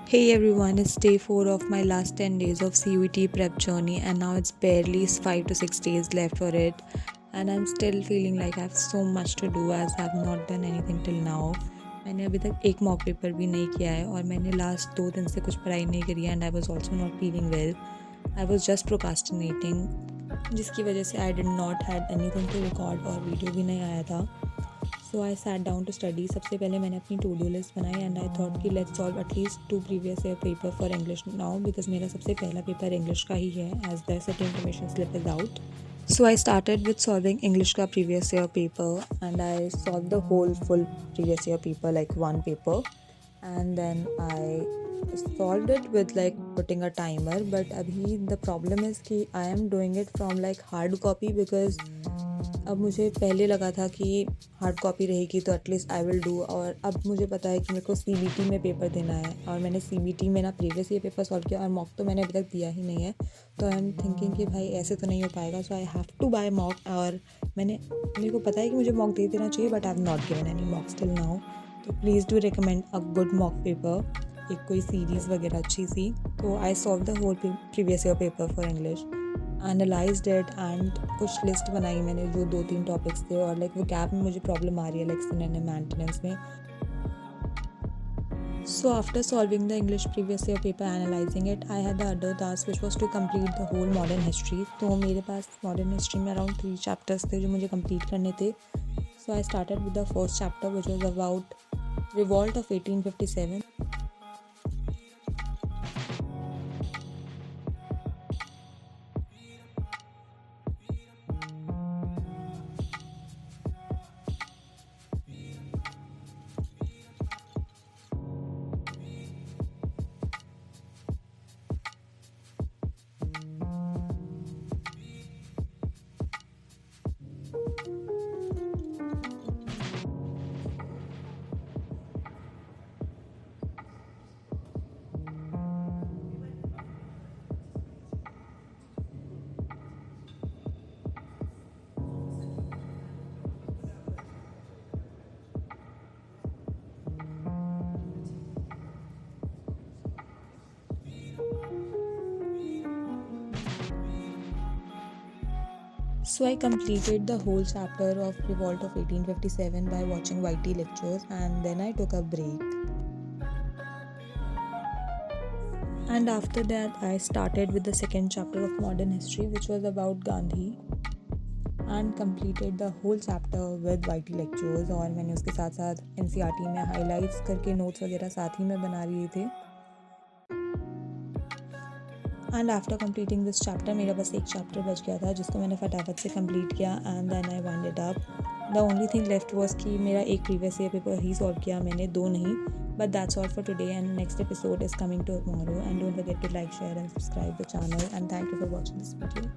Hey everyone, it's day 4 of my last 10 days of CUET prep journey, and now it's barely 5 to 6 days left for it. And I'm still feeling like I have so much to do as I have not done anything till now. मैंने अभी तक एक mock paper भी नहीं किया है और मैंने लास्ट 2 दिन से कुछ पढ़ाई नहीं करी है and I was also not feeling well. I was just procrastinating जिसकी वजह से I did not had anything to record और वीडियो भी नहीं आया था. So I sat down to study. सबसे पहले मैंने अपनी टू डू लिस्ट बनाई एंड आई थॉट कि let's solve at least 2 previous year paper for English now because मेरा सबसे पहला पेपर इंग्लिश का ही है as the set information slip is out. So I started with solving English ka previous year paper and I solved the whole full previous year paper like one paper, and then I solved it with like putting a timer. But abhi the problem is कि I am doing it from like hard copy because अब मुझे पहले लगा था कि hard copy रहेगी तो at least I will do, और अब मुझे पता है कि मेरे को सीबीटी में पेपर देना है और मैंने सीबीटी में ना प्रीवियस ईयर पेपर सॉल्व किया और मॉक तो मैंने अभी तक दिया ही नहीं है. तो आई एम थिंकिंग कि भाई ऐसे तो नहीं हो पाएगा, so I have to buy mock. और मेरे को पता है कि मुझे मॉक दे देना चाहिए but I have not given any mocks till now. तो please do recommend a good mock paper, एक कोई सीरीज़ वगैरह अच्छी सी. तो I solve the whole previous year paper for English, analysed it and कुछ लिस्ट बनाई मैंने जो 2-3 टॉपिक्स थे, और लाइक वो गैप में मुझे प्रॉब्लम आ रही है लाइक सिनोनिम मेंटेनेंस में. So after solving the English previous year paper, analyzing it, I had the other task which was to complete the whole modern history. तो मेरे पास modern history में around 3 chapters थे जो मुझे complete करने थे. So I started with the first chapter which was about revolt of 1857. So I completed the whole chapter of Revolt of 1857 by watching YT lectures, and then I took a break. And after that I started with the second chapter of modern history which was about Gandhi, and completed the whole chapter with YT lectures. और मैंने उसके साथ साथ NCERT में highlights करके notes वगैरह साथ ही में बना लिए थे. And after completing this chapter मेरा बस एक चैप्टर बच गया था जिसको मैंने फटाफट से कंप्लीट किया and then I wind it up. The only thing left was कि मेरा एक प्रीवियस ईयर पेपर ही सॉल्व किया मैंने, 2 नहीं. But that's all for today and next episode is coming tomorrow, and don't forget to like, share and subscribe the channel, and thank you for watching this video.